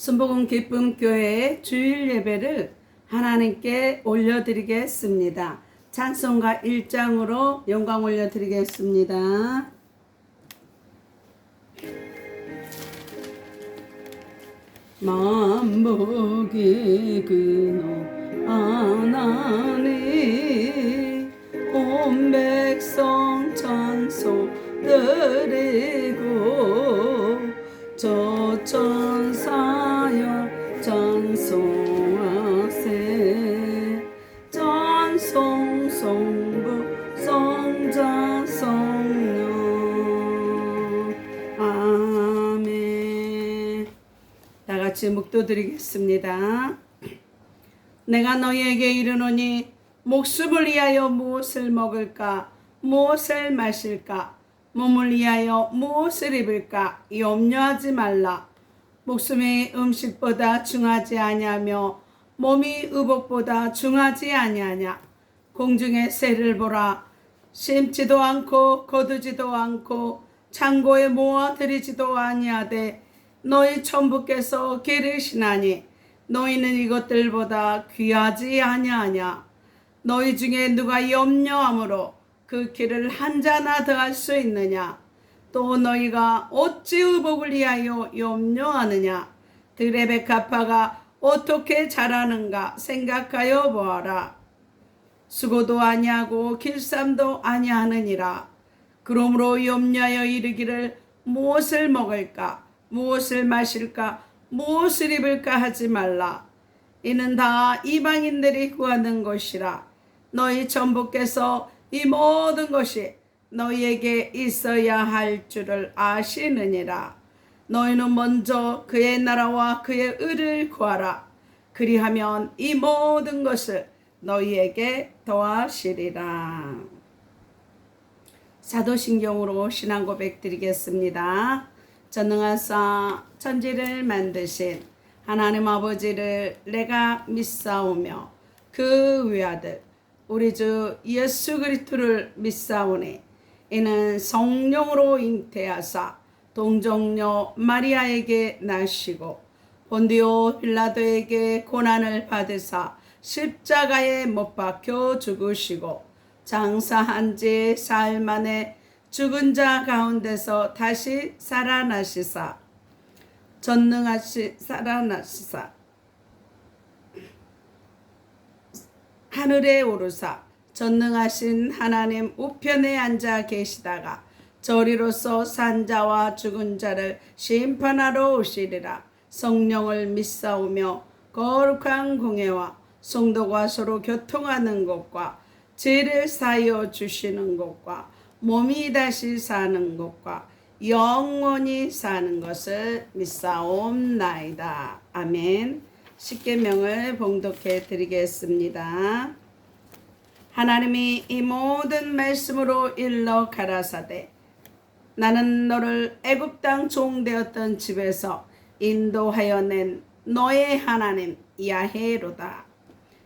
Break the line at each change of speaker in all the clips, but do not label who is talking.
순복음 기쁨 교회의 주일 예배를 하나님께 올려드리겠습니다. 찬송가 1장으로 영광 올려드리겠습니다. 만복의 근원 하나님 온 백성 찬송 드리고 저 천사여 찬송하세 찬송 성부 성자 성령 아멘. 다같이 묵도드리겠습니다. 내가 너희에게 이르노니 목숨을 위하여 무엇을 먹을까 무엇을 마실까 몸을 위하여 무엇을 입을까 염려하지 말라. 목숨이 음식보다 중하지 아니하며 몸이 의복보다 중하지 아니하냐. 공중의 새를 보라. 심지도 않고 거두지도 않고 창고에 모아들이지도 아니하되 너희 천부께서 기르시나니 너희는 이것들보다 귀하지 아니하냐. 너희 중에 누가 염려함으로 그 길을 한 자나 더할 수 있느냐. 또 너희가 어찌 의복을 위하여 염려하느냐. 들의 백합화가 어떻게 자라는가 생각하여 보아라. 수고도 아니하고 길쌈도 아니하느니라. 그러므로 염려하여 이르기를 무엇을 먹을까 무엇을 마실까 무엇을 입을까 하지 말라. 이는 다 이방인들이 구하는 것이라. 너희 천부께서 이 모든 것이 너희에게 있어야 할 줄을 아시느니라. 너희는 먼저 그의 나라와 그의 의를 구하라. 그리하면 이 모든 것을 너희에게 더하시리라. 사도신경으로 신앙 고백 드리겠습니다. 전능하사 천지를 만드신 하나님 아버지를 내가 믿사오며 그 외아들 우리 주 예수 그리스도를 믿사오니 이는 성령으로 잉태하사 동정녀 마리아에게 나시고 본디오 빌라도에게 고난을 받으사 십자가에 못 박혀 죽으시고 장사한 지 사흘 만에 죽은 자 가운데서 다시 살아나시사 하늘에 오르사 전능하신 하나님 우편에 앉아 계시다가 저리로서 산 자와 죽은 자를 심판하러 오시리라. 성령을 믿사오며 거룩한 공회와 성도가 서로 교통하는 것과 죄를 사하여 주시는 것과 몸이 다시 사는 것과 영원히 사는 것을 믿사옵나이다. 아멘. 십계명을 봉독해 드리겠습니다. 하나님이 이 모든 말씀으로 일러 가라사대 나는 너를 애굽 땅 종되었던 집에서 인도하여 낸 너의 하나님 야훼로다.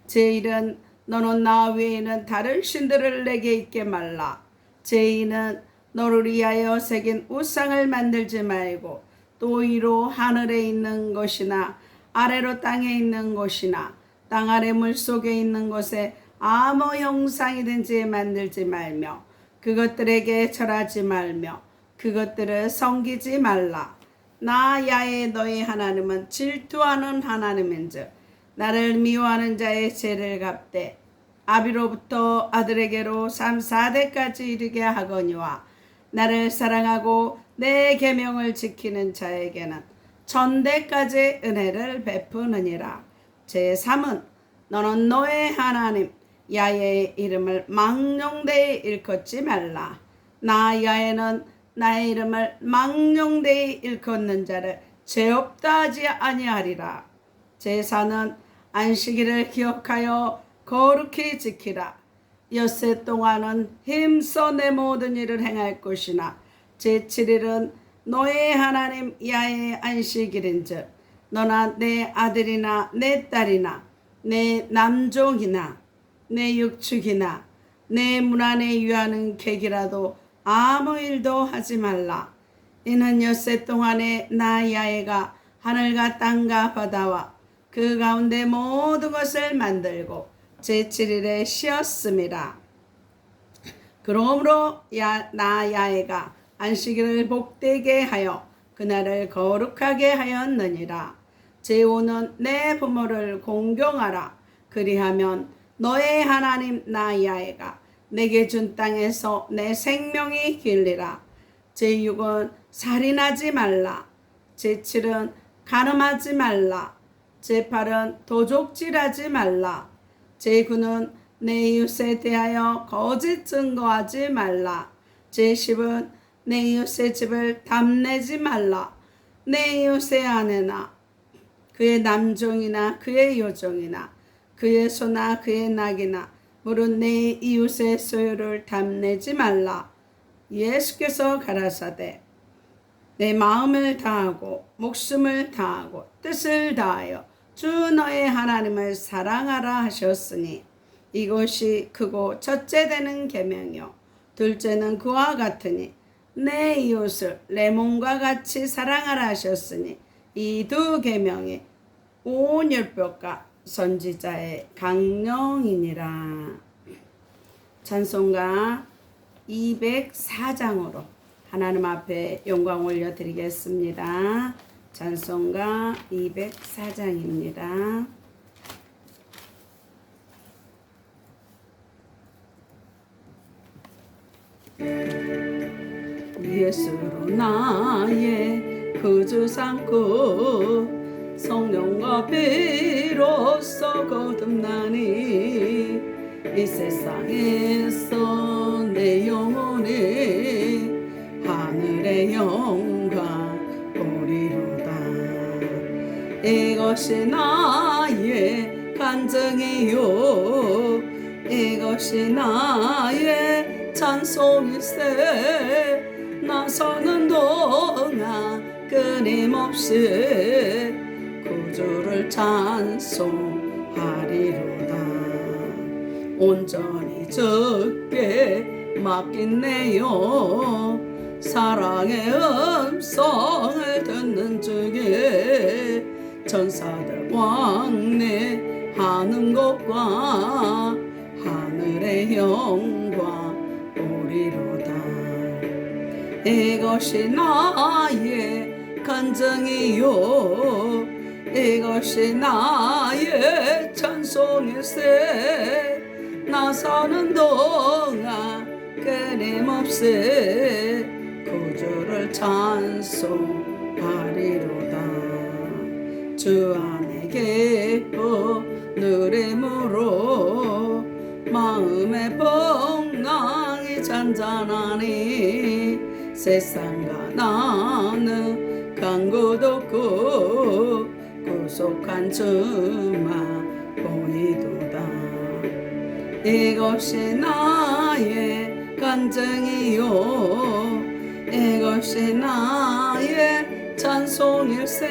제1은 너는 나 외에는 다른 신들을 내게 있게 말라. 제2는 너를 위하여 새긴 우상을 만들지 말고 또 위로 하늘에 있는 것이나 아래로 땅에 있는 곳이나 땅 아래 물속에 있는 곳에 아무 형상이든지 만들지 말며 그것들에게 절하지 말며 그것들을 섬기지 말라. 나 야훼 너희 하나님은 질투하는 하나님인즉 나를 미워하는 자의 죄를 갚되 아비로부터 아들에게로 3, 4대까지 이르게 하거니와 나를 사랑하고 내 계명을 지키는 자에게는 1000대까지 은혜를 베푸느니라. 제3은 너는 너의 하나님 야훼의 이름을 망령되이 일컫지 말라. 나 야훼는 나의 이름을 망령되이 일컫는 자를 죄 없다 하지 아니하리라. 제4는 안식일을 기억하여 거룩히 지키라. 엿새 동안은 힘써 내 모든 일을 행할 것이나 제7일은 너의 하나님 야훼의 안식일인즉 너나 내 아들이나 내 딸이나 내 남종이나 내 육축이나 내 문 안에 유하는 객이라도 아무 일도 하지 말라. 이는 엿새 동안에 나 야훼가 하늘과 땅과 바다와 그 가운데 모든 것을 만들고 제7일에 쉬었음이라. 그러므로 나 야훼가 안식일을 복되게 하여 그날을 거룩하게 하였느니라. 제5는 내 부모를 공경하라. 그리하면 너의 하나님 나 야훼가 내게 준 땅에서 내 생명이 길리라. 제6은 살인하지 말라. 제7은 간음하지 말라. 제8은 도적질하지 말라. 제9는 내 이웃에 대하여 거짓 증거하지 말라. 제10은 내 이웃의 집을 탐내지 말라. 내 이웃의 아내나 그의 남종이나 그의 여종이나 그의 소나 그의 낙이나 물은 내 이웃의 소유를 탐내지 말라. 예수께서 가라사대 내 마음을 다하고 목숨을 다하고 뜻을 다하여 주 너의 하나님을 사랑하라 하셨으니 이것이 크고 첫째 되는 계명이요 둘째는 그와 같으니 내 이웃을 내 몸과 같이 사랑하라 하셨으니 이 두 계명이 온 율법과 선지자의 강령이니라. 찬송가 204장으로 하나님 앞에 영광 올려드리겠습니다. 찬송가 204장입니다. 예수로 나의 구주 삼고 성령과 비로소 거듭나니 이 세상에서 내 영혼이 하늘의 영광 보리로다. 이것이 나의 간증이요 이것이 나의 찬송일세. 나서는 동안 끊임없이 구주를 찬송하리로다. 온전히 주께 맡긴네요. 사랑의 음성을 듣는 중에 천사들 왕래하는 것과 하늘의 영광 보리로다. 이것이 나의 간증이요 이것이 나의 찬송일세. 나서는 동안 끊임없이 구주를 찬송하리로다. 주 안에 기뻐 누림으로 마음의 풍랑이 잔잔하니 세상과 나는 간고도 없고 구속한 주만 보이도다. 이것이 나의 간증이요 이것이 나의 찬송일세.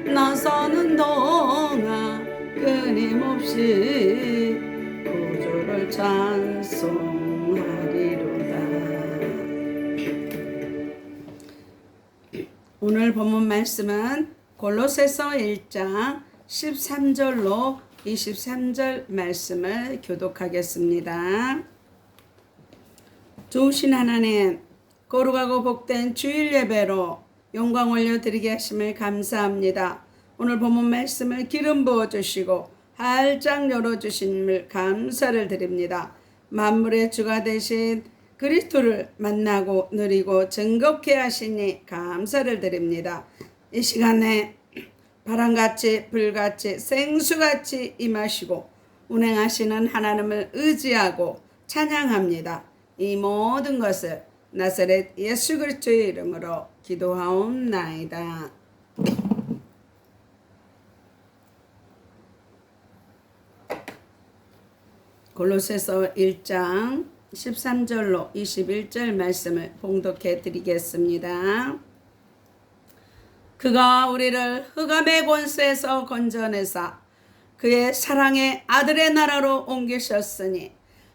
나서는 동안 끊임없이 구주를 찬송하리로다. 오늘 본문 말씀은 골로새서 1장 13절로 23절 말씀을 교독하겠습니다. 좋으신 하나님, 거룩하고 복된 주일 예배로 영광 올려드리게 하심을 감사합니다. 오늘 본문 말씀을 기름 부어주시고 활짝 열어주심을 감사를 드립니다. 만물의 주가 되신 그리스도를 만나고 누리고 즐겁게 하시니 감사를 드립니다. 이 시간에 바람같이 불같이 생수같이 임하시고 운행하시는 하나님을 의지하고 찬양합니다. 이 모든 것을 나사렛 예수 그리스도의 이름으로 기도하옵나이다. 골로새서 1장 13절로 21절 말씀을 봉독해 드리겠습니다. 그가 우리를 흑암의 권세에서 건져내사 그의 사랑의 아들의 나라로 옮기셨으니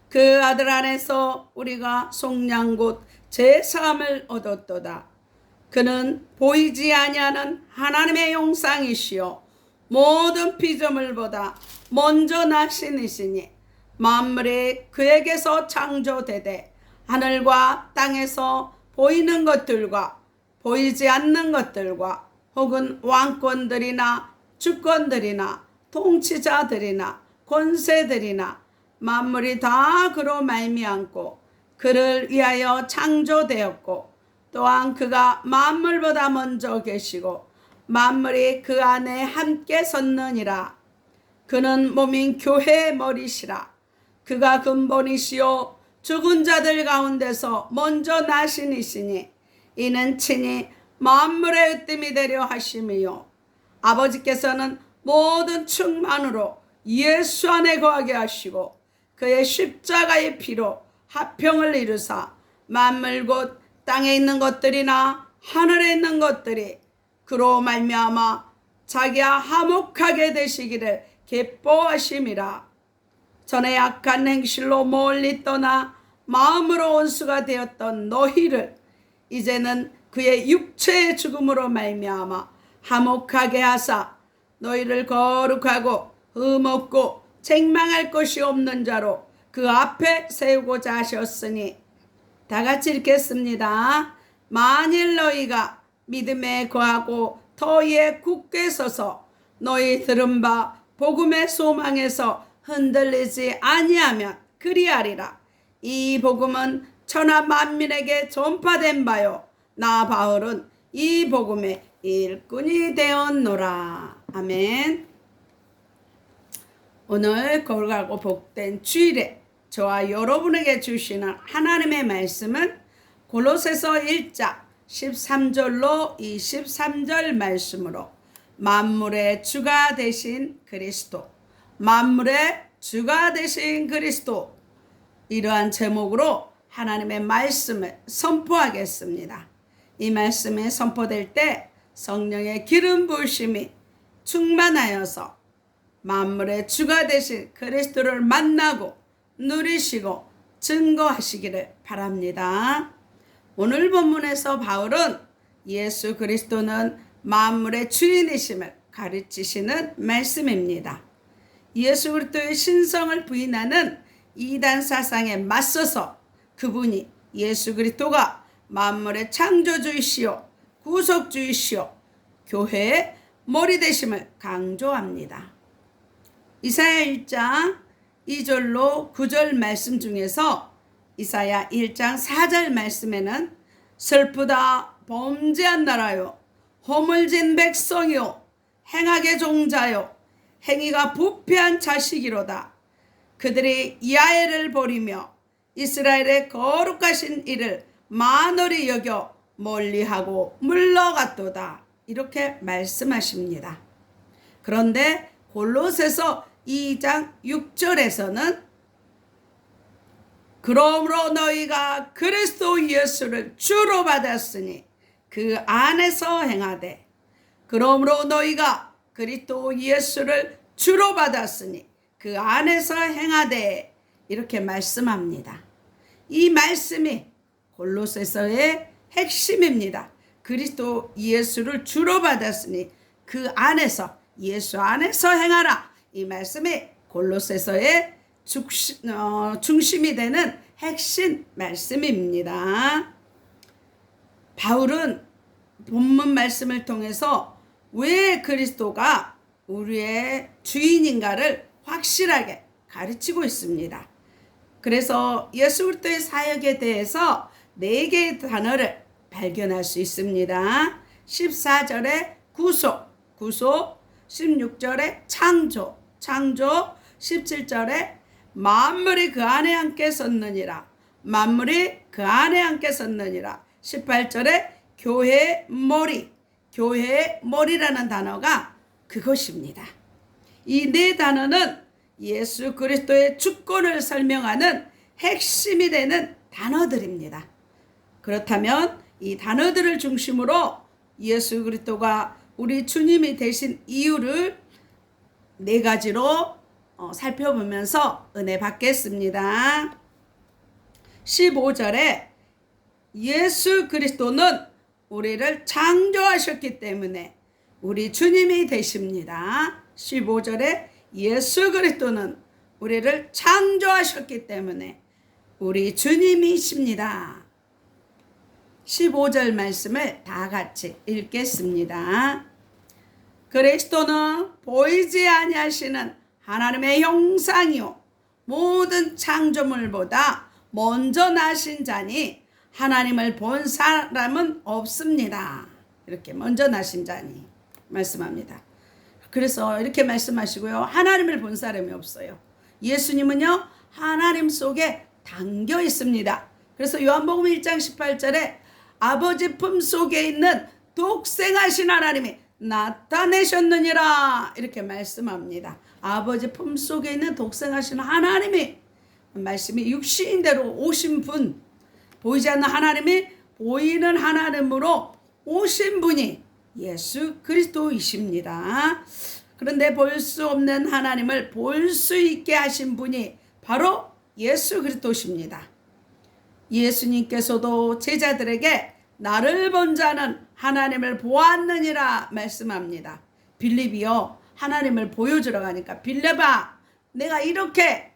그 아들 안에서 우리가 속량 곧 제사함을 얻었도다. 그는 보이지 아니하는 하나님의 형상이시요 모든 피조물보다 먼저 나신 이시니 만물이 그에게서 창조되되 하늘과 땅에서 보이는 것들과 보이지 않는 것들과 혹은 왕권들이나 주권들이나 통치자들이나 권세들이나 만물이 다 그로 말미암고 그를 위하여 창조되었고 또한 그가 만물보다 먼저 계시고 만물이 그 안에 함께 섰느니라. 그는 몸인 교회의 머리시라. 그가 근본이시요 죽은 자들 가운데서 먼저 나신 이시니 이는 친히 만물의 으뜸이 되려 하심이요 아버지께서는 모든 충만으로 예수 안에 거하게 하시고 그의 십자가의 피로 화평을 이루사 만물 곧 땅에 있는 것들이나 하늘에 있는 것들이 그로 말미암아 자기와 화목하게 되시기를 기뻐하심이라. 전에 악한 행실로 멀리 떠나 마음으로 원수가 되었던 너희를 이제는 그의 육체의 죽음으로 말미암아 화목하게 하사 너희를 거룩하고 흠없고 책망할 것이 없는 자로 그 앞에 세우고자 하셨으니. 다 같이 읽겠습니다. 만일 너희가 믿음에 거하고 터위에 굳게 서서 너희 들은 바 복음의 소망에서 흔들리지 아니하면 그리하리라. 이 복음은 천하 만민에게 전파된 바요 나 바울은 이 복음의 일꾼이 되었노라. 아멘. 오늘 거룩하고 복된 주일에 저와 여러분에게 주시는 하나님의 말씀은 골로새서 1장 13절로 23절 말씀으로 만물의 주가 되신 그리스도, 만물의 주가 되신 그리스도, 이러한 제목으로 하나님의 말씀을 선포하겠습니다. 이 말씀이 선포될 때 성령의 기름 부으심이 충만하여서 만물의 주가 되신 그리스도를 만나고 누리시고 증거하시기를 바랍니다. 오늘 본문에서 바울은 예수 그리스도는 만물의 주인이심을 가르치시는 말씀입니다. 예수 그리스도의 신성을 부인하는 이단 사상에 맞서서 그분이 예수 그리스도가 만물의 창조주이시요 구속주이시요 교회의 머리 되심을 강조합니다. 이사야 1장 2절로 9절 말씀 중에서 이사야 1장 4절 말씀에는 슬프다 범죄한 나라요 허물진 백성이요 행악의 종자요 행위가 부패한 자식이로다. 그들이 야훼를 버리며 이스라엘의 거룩하신 이를 만홀히 여겨 멀리하고 물러갔도다. 이렇게 말씀하십니다. 그런데 골로새서 2장 6절에서는 그러므로 너희가 그리스도 예수를 주로 받았으니 그 안에서 행하되 그러므로 너희가 그리스도 예수를 주로 받았으니 그 안에서 행하되 이렇게 말씀합니다. 이 말씀이 골로새서의 핵심입니다. 그리스도 예수를 주로 받았으니 그 안에서 예수 안에서 행하라. 이 말씀이 골로새서의 중심이 되는 핵심 말씀입니다. 바울은 본문 말씀을 통해서 왜 그리스도가 우리의 주인인가를 확실하게 가르치고 있습니다. 그래서 예수 그리스도의 사역에 대해서 4개의 단어를 발견할 수 있습니다. 14절에 구속, 16절에 창조, 17절에 만물이 그 안에 함께 섰느니라, 만물이 그 안에 함께 섰느니라, 18절에 교회의 머리라는 단어가 그것입니다. 이 4 단어는 예수 그리스도의 주권을 설명하는 핵심이 되는 단어들입니다. 그렇다면 이 단어들을 중심으로 예수 그리스도가 우리 주님이 되신 이유를 4가지로 살펴보면서 은혜 받겠습니다. 15절에 예수 그리스도는 우리를 창조하셨기 때문에 우리 주님이 되십니다. 15절에 예수 그리스도는 우리를 창조하셨기 때문에 우리 주님이십니다. 15절 말씀을 다 같이 읽겠습니다. 그리스도는 보이지 아니하시는 하나님의 형상이요 모든 창조물보다 먼저 나신 자니 하나님을 본 사람은 없습니다. 이렇게 먼저 나신 자니 말씀합니다. 그래서 이렇게 말씀하시고요. 하나님을 본 사람이 없어요. 예수님은요 하나님 속에 담겨 있습니다. 그래서 요한복음 1장 18절에 아버지 품 속에 있는 독생하신 하나님이 나타내셨느니라 이렇게 말씀합니다. 아버지 품 속에 있는 독생하신 하나님이 말씀이 육신대로 오신 분, 보이지 않는 하나님이 보이는 하나님으로 오신 분이 예수 그리스도이십니다. 그런데 볼 수 없는 하나님을 볼 수 있게 하신 분이 바로 예수 그리스도십니다. 예수님께서도 제자들에게 나를 본 자는 하나님을 보았느니라 말씀합니다. 빌립이요 하나님을 보여주러 가니까 빌립아 내가 이렇게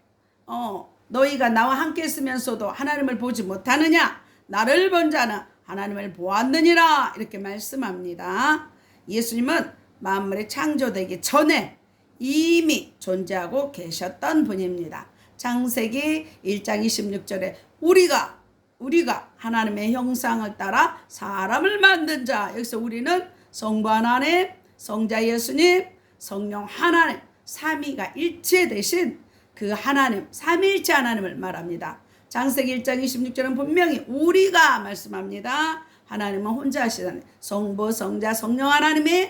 너희가 나와 함께 있으면서도 하나님을 보지 못하느냐? 나를 본 자는 하나님을 보았느니라 이렇게 말씀합니다. 예수님은 만물이 창조되기 전에 이미 존재하고 계셨던 분입니다. 창세기 1장 26절에 우리가 하나님의 형상을 따라 사람을 만든 자, 여기서 우리는 성부 하나님, 성자 예수님, 성령 하나님, 삼위가 일체되신 그 하나님, 삼위일체 하나님을 말합니다. 창세기 1장 26절은 분명히 우리가 말씀합니다. 하나님은 혼자 하시다니 성부, 성자, 성령 하나님이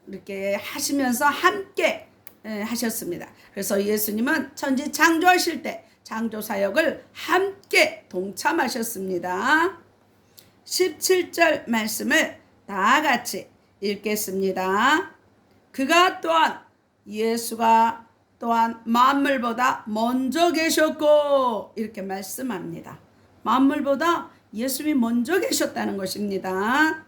이렇게 하시면서 함께 하셨습니다. 그래서 예수님은 천지 창조하실 때 창조사역을 함께 동참하셨습니다. 17절 말씀을 다 같이 읽겠습니다. 그가 또한 예수가 또한 만물보다 먼저 계셨고 이렇게 말씀합니다. 만물보다 예수님이 먼저 계셨다는 것입니다.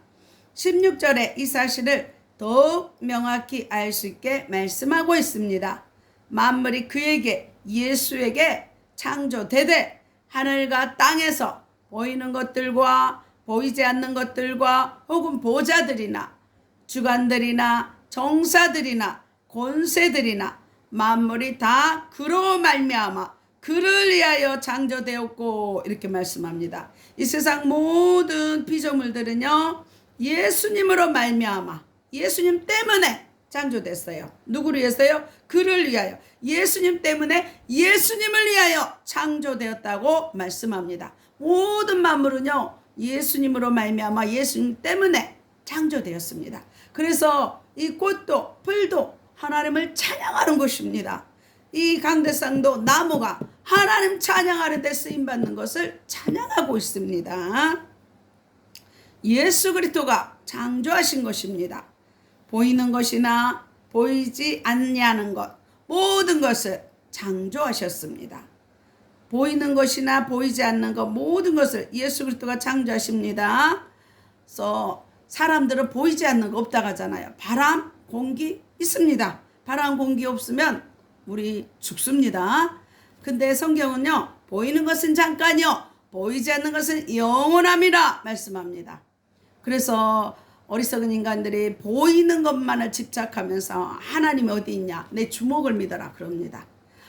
16절에 이 사실을 더욱 명확히 알 수 있게 말씀하고 있습니다. 만물이 그에게 예수에게 창조되되 하늘과 땅에서 보이는 것들과 보이지 않는 것들과 혹은 보좌들이나 주관들이나 정사들이나 권세들이나 만물이 다 그로 말미암아 그를 위하여 창조되었고 이렇게 말씀합니다. 이 세상 모든 피조물들은요 예수님으로 말미암아 예수님 때문에 창조됐어요. 누구를 위해서요? 그를 위하여. 예수님 때문에 예수님을 위하여 창조되었다고 말씀합니다. 모든 만물은요 예수님으로 말미암아 예수님 때문에 창조되었습니다. 그래서 이 꽃도 풀도 하나님을 찬양하는 것입니다. 이 강대상도 나무가 하나님 찬양하는 데 쓰임받는 것을 찬양하고 있습니다. 예수 그리스도가 창조하신 것입니다. 보이는 것이나 보이지 않냐는 것 모든 것을 창조하셨습니다. 보이는 것이나 보이지 않는 것 모든 것을 예수 그리스도가 창조하십니다. 그래서 사람들은 보이지 않는 거 없다고 하잖아요. 바람, 공기 있습니다. 바람, 공기 없으면 우리 죽습니다. 근데 성경은요 보이는 것은 잠깐이요 보이지 않는 것은 영원함이라 말씀합니다. 그래서 어리석은 인간들이 보이는 것만을 집착하면서 하나님이 어디 있냐 내 주먹을 믿어라 그럽니다.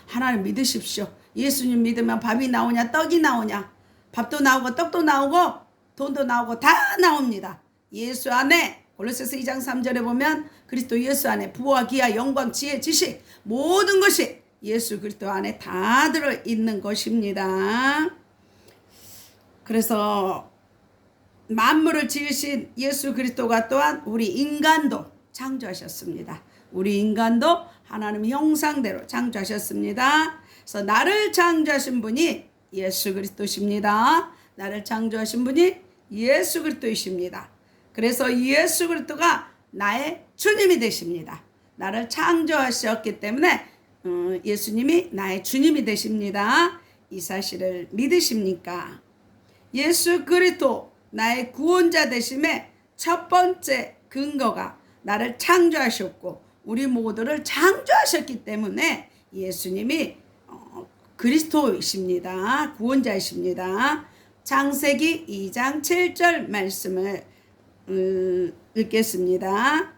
하나님 믿으십시오. 예수님 믿으면 밥이 나오냐 떡이 나오냐 밥도 나오고 떡도 나오고 돈도 나오고 다 나옵니다. 예수 안에 골로새서 2장 3절에 보면 그리스도 예수 안에 부와 기하 영광 지혜 지식 모든 것이 예수 그리스도 안에 다 들어있는 것입니다. 그래서 만물을 지으신 예수 그리스도가 또한 우리 인간도 창조하셨습니다. 우리 인간도 하나님 형상대로 창조하셨습니다. 그래서 나를 창조하신 분이 예수 그리스도십니다. 나를 창조하신 분이 예수 그리스도이십니다. 그래서 예수 그리스도가 나의 주님이 되십니다. 나를 창조하셨기 때문에 예수님이 나의 주님이 되십니다. 이 사실을 믿으십니까? 예수 그리스도 나의 구원자 되심에 첫 번째 근거가 나를 창조하셨고 우리 모두를 창조하셨기 때문에 예수님이 그리스도이십니다. 구원자이십니다. 창세기 2장 7절 말씀을 읽겠습니다.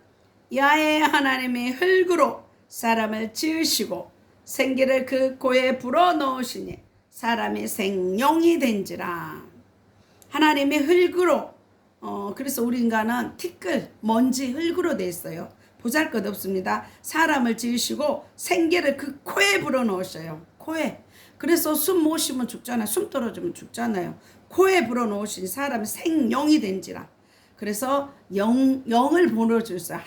야훼 하나님이 흙으로 사람을 지으시고 생기를 그 코에 불어넣으시니 사람이 생명이 된지라. 하나님이 흙으로 그래서 우리 인간은 티끌, 먼지, 흙으로 돼 있어요. 보잘것없습니다. 사람을 지으시고 생기를 그 코에 불어넣으셔요. 코에. 그래서 숨 못 쉬면 죽잖아요. 숨 떨어지면 죽잖아요. 코에 불어넣으시니 사람이 생명이 된지라. 그래서 영을 보내주셨어요.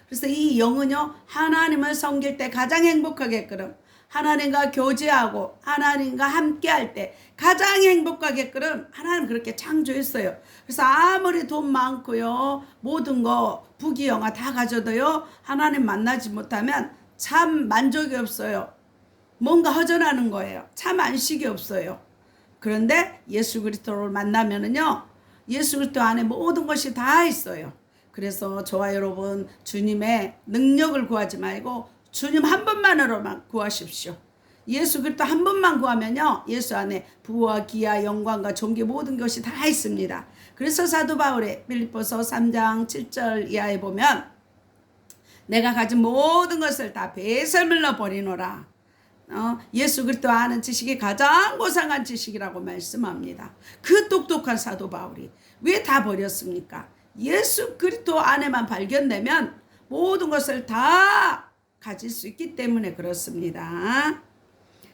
그래서 이 영은요, 하나님을 섬길 때 가장 행복하게끔, 하나님과 교제하고 하나님과 함께할 때 가장 행복하게끔 하나님 그렇게 창조했어요. 그래서 아무리 돈 많고요, 모든 거 부귀영화 다 가져도요, 하나님 만나지 못하면 참 만족이 없어요. 뭔가 허전하는 거예요. 참 안식이 없어요. 그런데 예수 그리스도를 만나면은요, 예수 그리스도 안에 모든 것이 다 있어요. 그래서 저와 여러분, 주님의 능력을 구하지 말고 주님 한 분만으로만 구하십시오. 예수 그리스도 한 분만 구하면요, 예수 안에 부와 기와 영광과 존귀 모든 것이 다 있습니다. 그래서 사도 바울의 빌립보서 3장 7절 이하에 보면 내가 가진 모든 것을 다 배설물로 버리노라. 예수 그리스도 아는 지식이 가장 고상한 지식이라고 말씀합니다. 그 똑똑한 사도 바울이 왜 다 버렸습니까? 예수 그리스도 안에만 발견되면 모든 것을 다 가질 수 있기 때문에 그렇습니다.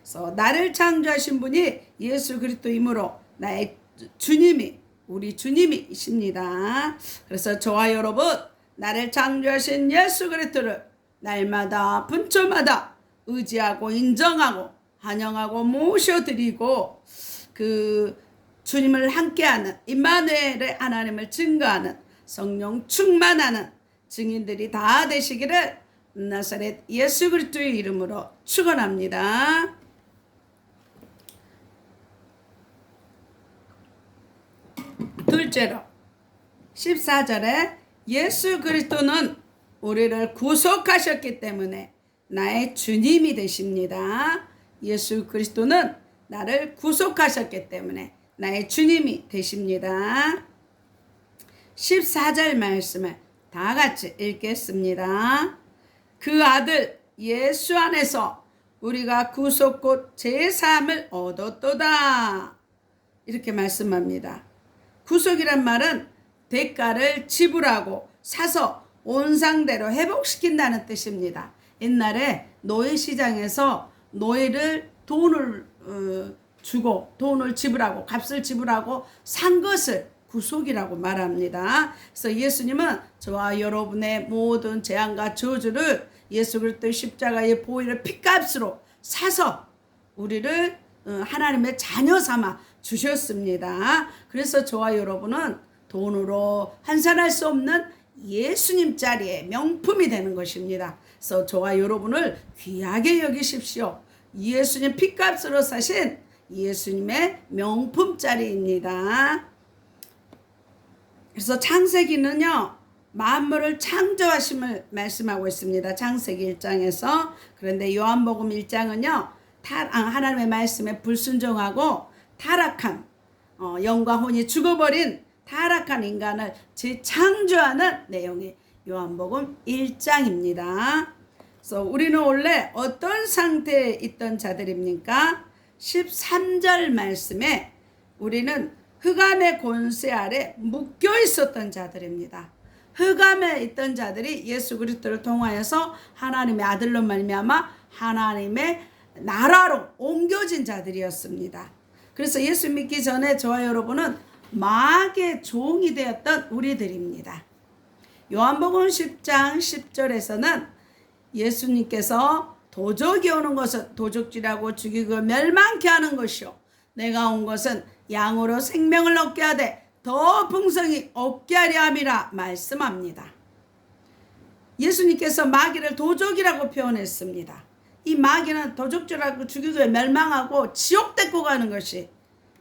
그래서 나를 창조하신 분이 예수 그리스도이므로 나의 주님이 우리 주님이십니다. 그래서 저와 여러분, 나를 창조하신 예수 그리스도를 날마다 분초마다 의지하고 인정하고 환영하고 모셔드리고 그 주님을 함께하는 임마누엘의 하나님을 증거하는 성령 충만하는 증인들이 다 되시기를 나사렛 예수 그리스도의 이름으로 축원합니다. 둘째로 14절에 예수 그리스도는 우리를 구속하셨기 때문에 나의 주님이 되십니다. 예수 그리스도는 나를 구속하셨기 때문에 나의 주님이 되십니다. 14절 말씀을 다 같이 읽겠습니다. 그 아들 예수 안에서 우리가 구속 곧 제사함을 얻었도다. 이렇게 말씀합니다. 구속이란 말은 대가를 지불하고 사서 온 상대로 회복시킨다는 뜻입니다. 옛날에 노예시장에서 노예를 돈을 주고 돈을 지불하고 값을 지불하고 산 것을 구속이라고 말합니다. 그래서 예수님은 저와 여러분의 모든 재앙과 저주를 예수 그리스도의 십자가의 보혈의 피값으로 사서 우리를 하나님의 자녀 삼아 주셨습니다. 그래서 저와 여러분은 돈으로 환산할 수 없는 예수님 자리에 명품이 되는 것입니다. 그래서 저와 여러분을 귀하게 여기십시오. 예수님 피값으로 사신 예수님의 명품 자리입니다. 그래서 창세기는요, 만물을 창조하심을 말씀하고 있습니다. 창세기 1장에서. 그런데 요한복음 1장은요, 하나님의 말씀에 불순종하고 타락한 영과 혼이 죽어버린 타락한 인간을 재창조하는 내용이 요한복음 1장입니다. 그래서 우리는 원래 어떤 상태에 있던 자들입니까? 13절 말씀에 우리는 흑암의 권세 아래 묶여 있었던 자들입니다. 흑암에 있던 자들이 예수 그리스도를 통하여서 하나님의 아들로 말미암아 하나님의 나라로 옮겨진 자들이었습니다. 그래서 예수 믿기 전에 저와 여러분은 마귀의 종이 되었던 우리들입니다. 요한복음 10장 10절에서는 예수님께서 도적이 오는 것은 도적질하고 죽이고 멸망케 하는 것이요 내가 온 것은 양으로 생명을 얻게 하되 더 풍성히 얻게 하려 함이라 말씀합니다. 예수님께서 마귀를 도적이라고 표현했습니다. 이 마귀는 도적질하고 죽이고 멸망하고 지옥 데리고 가는 것이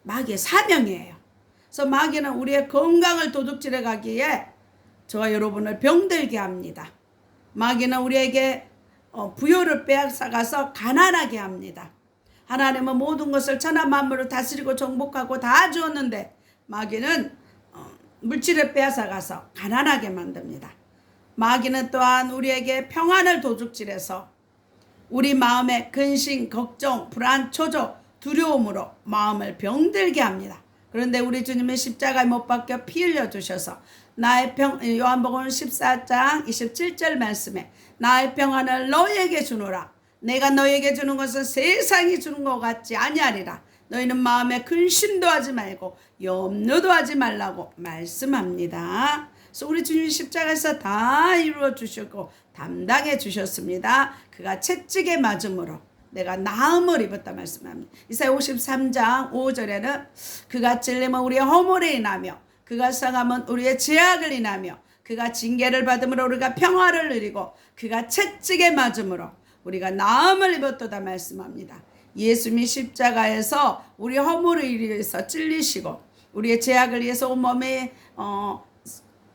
마귀의 사명이에요. 그래서 마귀는 우리의 건강을 도둑질해 가기에 저와 여러분을 병들게 합니다. 마귀는 우리에게 부요를 빼앗아가서 가난하게 합니다. 하나님은 모든 것을 천하 만물을 다스리고 정복하고 다 주었는데 마귀는 물질을 빼앗아가서 가난하게 만듭니다. 마귀는 또한 우리에게 평안을 도둑질해서 우리 마음에 근심, 걱정, 불안, 초조, 두려움으로 마음을 병들게 합니다. 그런데 우리 주님의 십자가에 못 박혀 피 흘려 주셔서 나의 요한복음 14장 27절 말씀에 나의 평안을 너희에게 주노라. 내가 너희에게 주는 것은 세상이 주는 것 같지 아니하리라. 너희는 마음에 근심도 하지 말고 염려도 하지 말라고 말씀합니다. 그래서 우리 주님 십자가에서 다 이루어 주셨고 담당해 주셨습니다. 그가 채찍에 맞음으로 내가 나음을 입었다 말씀합니다. 이사야 53장 5절에는 그가 찔림은 우리의 허물을 인하며 그가 상함은 우리의 죄악을 인하며 그가 징계를 받음으로 우리가 평화를 누리고 그가 채찍에 맞음으로 우리가 나음을 입었도다 말씀합니다. 예수님이 십자가에서 우리 허물을 위해서 찔리시고 우리의 죄악을 위해서 온몸에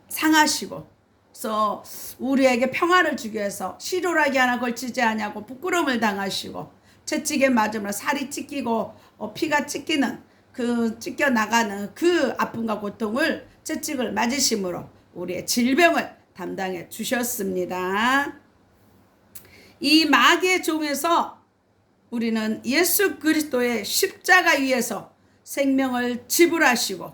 상하시고 그래서 우리에게 평화를 주기 위해서 시로라기 하나 걸치지 않냐고 부끄러움을 당하시고 채찍에 맞으면 살이 찢기고 피가 찢기는 찢겨 나가는 그 아픔과 고통을 채찍을 맞으심으로 우리의 질병을 담당해 주셨습니다. 이 마귀의 종에서 우리는 예수 그리스도의 십자가 위에서 생명을 지불하시고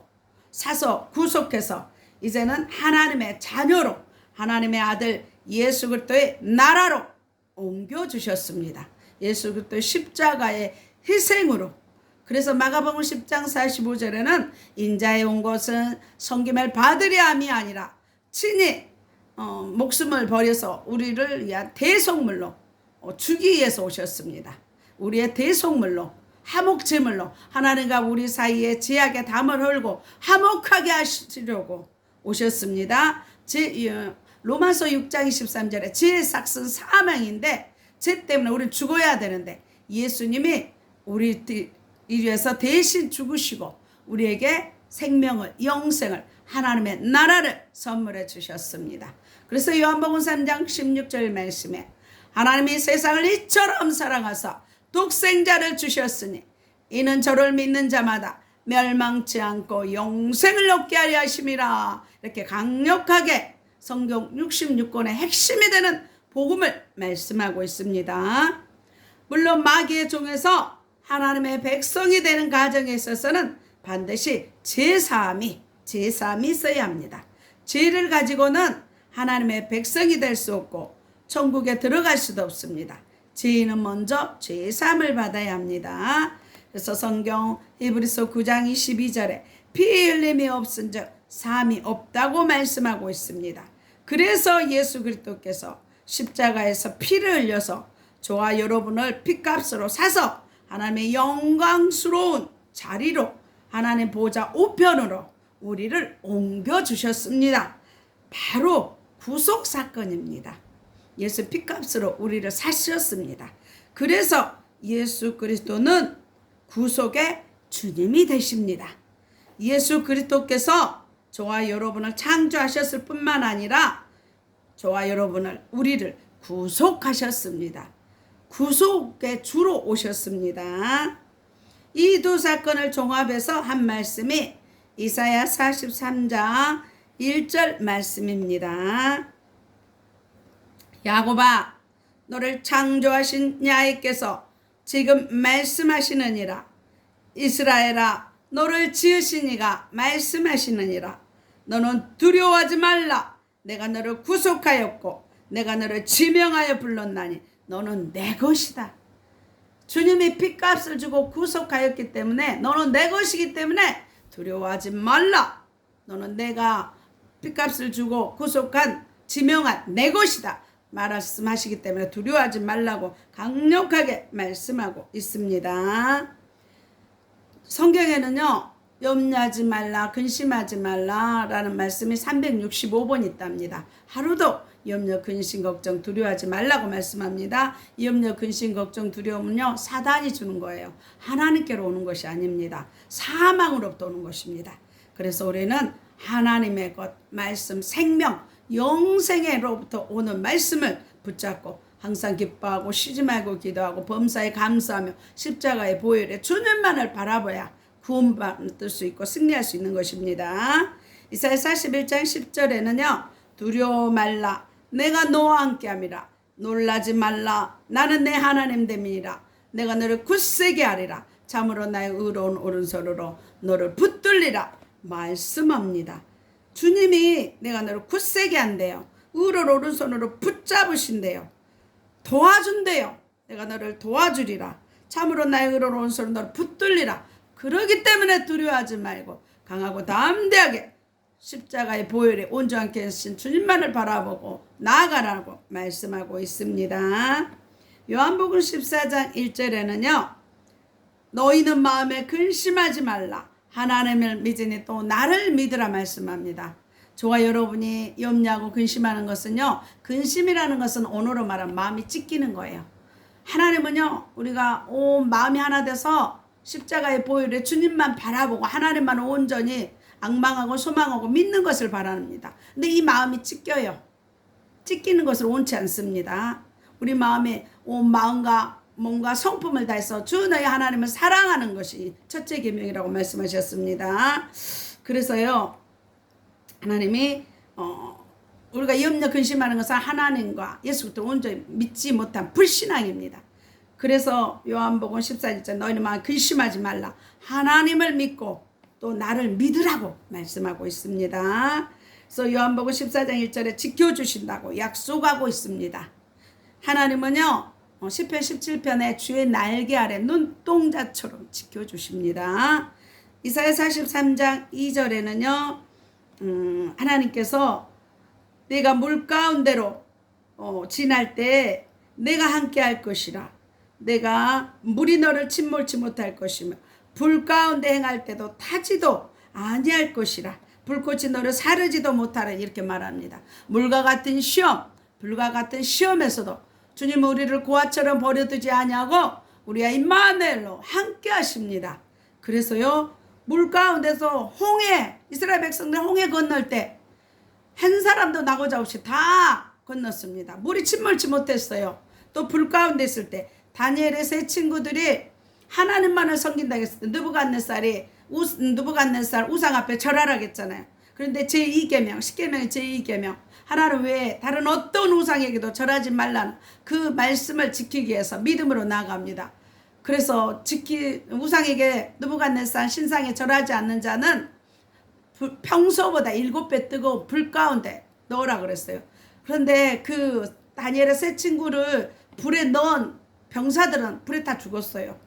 사서 구속해서 이제는 하나님의 자녀로 하나님의 아들 예수 그리스도의 나라로 옮겨주셨습니다. 예수 그리스도의 십자가의 희생으로. 그래서 마가복음 10장 45절에는 인자에 온 것은 섬김을 받으려 함이 아니라 친히 목숨을 버려서 우리를 위한 대속물로 주기 위해서 오셨습니다. 우리의 대속물로 화목제물로 하나님과 우리 사이에 죄악의 담을 헐고 화목하게 하시려고 오셨습니다. 로마서 6장 23절에 죄의 삭은 사망인데 죄 때문에 우리는 죽어야 되는데 예수님이 우리 위해서 대신 죽으시고 우리에게 생명을 영생을 하나님의 나라를 선물해 주셨습니다. 그래서 요한복음 3장 16절 말씀에 하나님이 세상을 이처럼 사랑하사 독생자를 주셨으니 이는 저를 믿는 자마다 멸망치 않고 영생을 얻게 하려 하심이라. 이렇게 강력하게 성경 66권의 핵심이 되는 복음을 말씀하고 있습니다. 물론 마귀의 종에서 하나님의 백성이 되는 과정에 있어서는 반드시 제사함이 있어야 합니다. 죄를 가지고는 하나님의 백성이 될 수 없고 천국에 들어갈 수도 없습니다. 죄인은 먼저 죄사함을 받아야 합니다. 그래서 성경 히브리서 9장 22절에 피 흘림이 없은즉 사함이 없다고 말씀하고 있습니다. 그래서 예수 그리스도께서 십자가에서 피를 흘려서 저와 여러분을 핏값으로 사서 하나님의 영광스러운 자리로 하나님 보좌 우편으로 우리를 옮겨주셨습니다. 바로 구속사건입니다. 예수 핏값으로 우리를 사셨습니다. 그래서 예수 그리스도는 구속의 주님이 되십니다. 예수 그리스도께서 저와 여러분을 창조하셨을 뿐만 아니라 저와 여러분을 우리를 구속하셨습니다. 구속의 주로 오셨습니다. 이 두 사건을 종합해서 한 말씀이 이사야 43장 1절 말씀입니다. 야곱아 너를 창조하신 야훼께서 지금 말씀하시느니라. 이스라엘아 너를 지으신 이가 말씀하시느니라. 너는 두려워하지 말라. 내가 너를 구속하였고 내가 너를 지명하여 불렀나니 너는 내 것이다. 주님이 핏값을 주고 구속하였기 때문에 너는 내 것이기 때문에 두려워하지 말라. 너는 내가 핏값을 주고 구속한 지명한 내 것이다. 말씀하시기 때문에 두려워하지 말라고 강력하게 말씀하고 있습니다. 성경에는요 염려하지 말라 근심하지 말라 라는 말씀이 365번 있답니다. 하루도 염려 근심 걱정 두려워하지 말라고 말씀합니다. 염려 근심 걱정 두려움은요 사단이 주는 거예요. 하나님께로 오는 것이 아닙니다. 사망으로부터 오는 것입니다. 그래서 우리는 하나님의 것 말씀 생명 영생에로부터 오는 말씀을 붙잡고 항상 기뻐하고 쉬지 말고 기도하고 범사에 감사하며 십자가의 보혈에 주님만을 바라봐야 구원받을 수 있고 승리할 수 있는 것입니다. 이사야 41장 10절에는요. 두려워 말라 내가 너와 함께함이라 놀라지 말라 나는 내 하나님 됨이니라 내가 너를 굳세게 하리라 참으로 나의 의로운 오른손으로 너를 붙들리라 말씀합니다. 주님이 내가 너를 굳세게 한대요. 의로운 오른손으로 붙잡으신대요. 도와준대요. 내가 너를 도와주리라. 참으로 나의 의로운 오른손으로 너를 붙들리라. 그러기 때문에 두려워하지 말고 강하고 담대하게 십자가의 보혈에 온전하게 하신 주님만을 바라보고 나아가라고 말씀하고 있습니다. 요한복음 14장 1절에는요. 너희는 마음에 근심하지 말라. 하나님을 믿으니 또 나를 믿으라 말씀합니다. 저와 여러분이 염려하고 근심하는 것은요. 근심이라는 것은 언어로 말하면 마음이 찢기는 거예요. 하나님은요. 우리가 온 마음이 하나 돼서 십자가의 보혈에 주님만 바라보고 하나님만 온전히 악망하고 소망하고 믿는 것을 바랍니다. 근데 이 마음이 찢겨요. 찢기는 것을 원치 않습니다. 우리 마음에 온 마음과 몸과 성품을 다해서 주 너희 하나님을 사랑하는 것이 첫째 계명이라고 말씀하셨습니다. 그래서요. 하나님이 우리가 염려 근심하는 것은 하나님과 예수부터 온전히 믿지 못한 불신앙입니다. 그래서 요한복음 14절 너희는 마음 근심하지 말라. 하나님을 믿고 또 나를 믿으라고 말씀하고 있습니다. 그래서 요한복음 14장 1절에 지켜주신다고 약속하고 있습니다. 하나님은요. 시편 17편에 주의 날개 아래 눈동자처럼 지켜주십니다. 이사야 43장 2절에는요. 하나님께서 내가 물 가운데로 지날 때 내가 함께 할 것이라. 내가 물이 너를 침몰치 못할 것이며 불 가운데 행할 때도 타지도 아니할 것이라. 불꽃이 너를 사르지도 못하라 이렇게 말합니다. 물과 같은 시험, 불과 같은 시험에서도 주님은 우리를 고아처럼 버려두지 아니하고 우리와 임마누엘로 함께 하십니다. 그래서요. 물 가운데서 홍해, 이스라엘 백성들 홍해 건널 때 한 사람도 나고자 없이 다 건넜습니다. 물이 침몰치 못했어요. 또 불 가운데 있을 때 다니엘의 세 친구들이 하나님만을 섬긴다고 했을 때 느부갓네살 우상 앞에 절하라겠잖아요. 그런데 제2계명 10계명의 제2계명 하나님 외에 다른 어떤 우상에게도 절하지 말라는 그 말씀을 지키기 위해서 믿음으로 나아갑니다. 그래서 우상에게 느부갓네살 신상에 절하지 않는 자는 평소보다 7배 뜨거운 불 가운데 넣으라 그랬어요. 그런데 그 다니엘의 세 친구를 불에 넣은 병사들은 불에 다 죽었어요.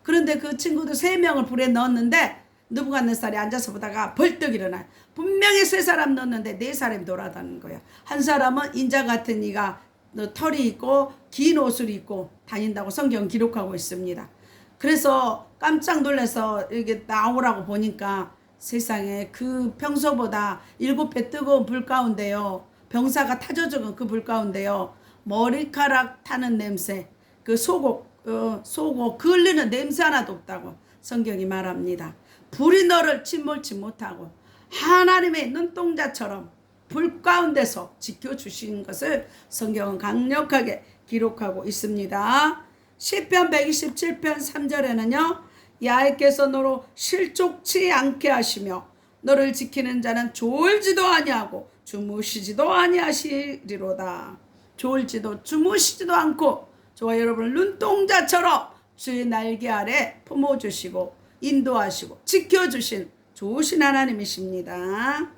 그런데 그 친구들 3명을 불에 넣었는데 느부갓네살이 앉아서 보다가 벌떡 일어나요. 분명히 3사람 넣었는데 4사람이 돌아다니는 거예요. 한 사람은 인자 같은 이가 털이 있고 긴 옷을 입고 다닌다고 성경 기록하고 있습니다. 그래서 깜짝 놀라서 이렇게 나오라고 보니까 세상에 그 평소보다 7배 뜨거운 불 가운데요. 병사가 타져 죽은 그 불 가운데요. 머리카락 타는 냄새, 그 속옷 그을리는 냄새 하나도 없다고 성경이 말합니다. 불이 너를 침몰치 못하고 하나님의 눈동자처럼 불 가운데서 지켜주신 것을 성경은 강력하게 기록하고 있습니다. 시편 127편 3절에는요. 야훼께서 너로 실족치 않게 하시며 너를 지키는 자는 졸지도 아니하고 주무시지도 아니하시리로다. 졸지도 주무시지도 않고 저와 여러분을 눈동자처럼 주의 날개 아래 품어주시고 인도하시고 지켜주신 좋으신 하나님이십니다.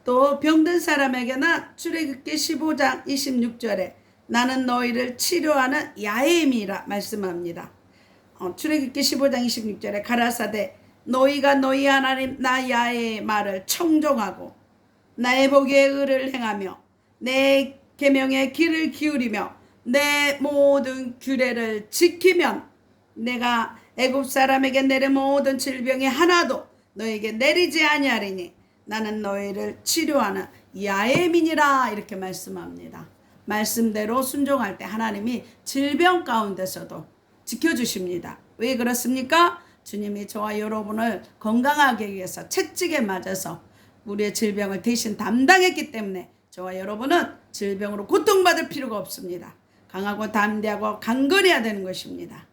또 병든 사람에게는 출애굽기 15장 26절에 나는 너희를 치료하는 야훼임이라 말씀합니다. 출애굽기 15장 26절에 가라사대 너희가 너희 하나님 나 야훼의 말을 청종하고 나의 보기에 의를 행하며 내 계명에 귀를 기울이며 내 모든 규례를 지키면 내가 애굽 사람에게 내린 모든 질병이 하나도 너에게 내리지 아니하리니 나는 너희를 치료하는 야훼민이라 이렇게 말씀합니다. 말씀대로 순종할 때 하나님이 질병 가운데서도 지켜주십니다. 왜 그렇습니까? 주님이 저와 여러분을 건강하게 위해서 채찍에 맞아서 우리의 질병을 대신 담당했기 때문에 저와 여러분은 질병으로 고통받을 필요가 없습니다. 강하고 담대하고 강건해야 되는 것입니다.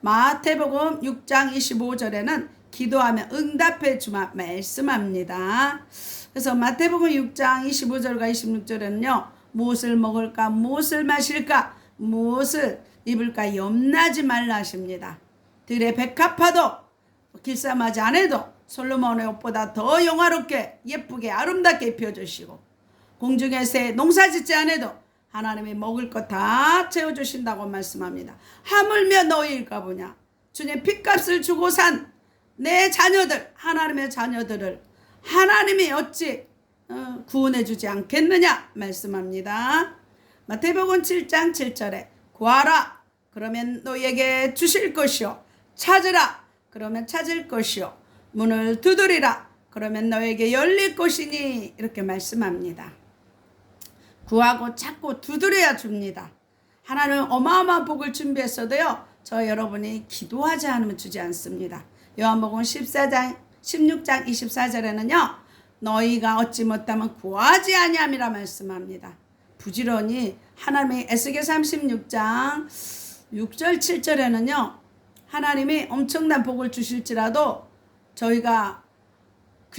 마태복음 6장 25절에는 기도하면 응답해 주마 말씀합니다. 그래서 마태복음 6장 25절과 26절에는요. 무엇을 먹을까 무엇을 마실까 무엇을 입을까 염려하지 말라 하십니다. 들의 백합화도 길쌈하지 않아도 솔로몬의 옷보다 더 영화롭게 예쁘게 아름답게 입혀주시고 공중의 새 농사짓지 않아도 하나님이 먹을 것 다 채워주신다고 말씀합니다. 하물며 너희일까 보냐. 주님 핏값을 주고 산 내 자녀들 하나님의 자녀들을 하나님이 어찌 구원해 주지 않겠느냐 말씀합니다. 마태복음 7장 7절에 구하라 그러면 너희에게 주실 것이요 찾으라 그러면 찾을 것이요 문을 두드리라 그러면 너에게 열릴 것이니 이렇게 말씀합니다. 구하고 찾고 두드려야 줍니다. 하나님은 어마어마한 복을 준비했어도요. 저 여러분이 기도하지 않으면 주지 않습니다. 요한복음 16장 24절에는요. 너희가 얻지 못하면 구하지 아니함이라 말씀합니다. 부지런히 하나님의 에스겔 36장 6절 7절에는요. 하나님이 엄청난 복을 주실지라도 저희가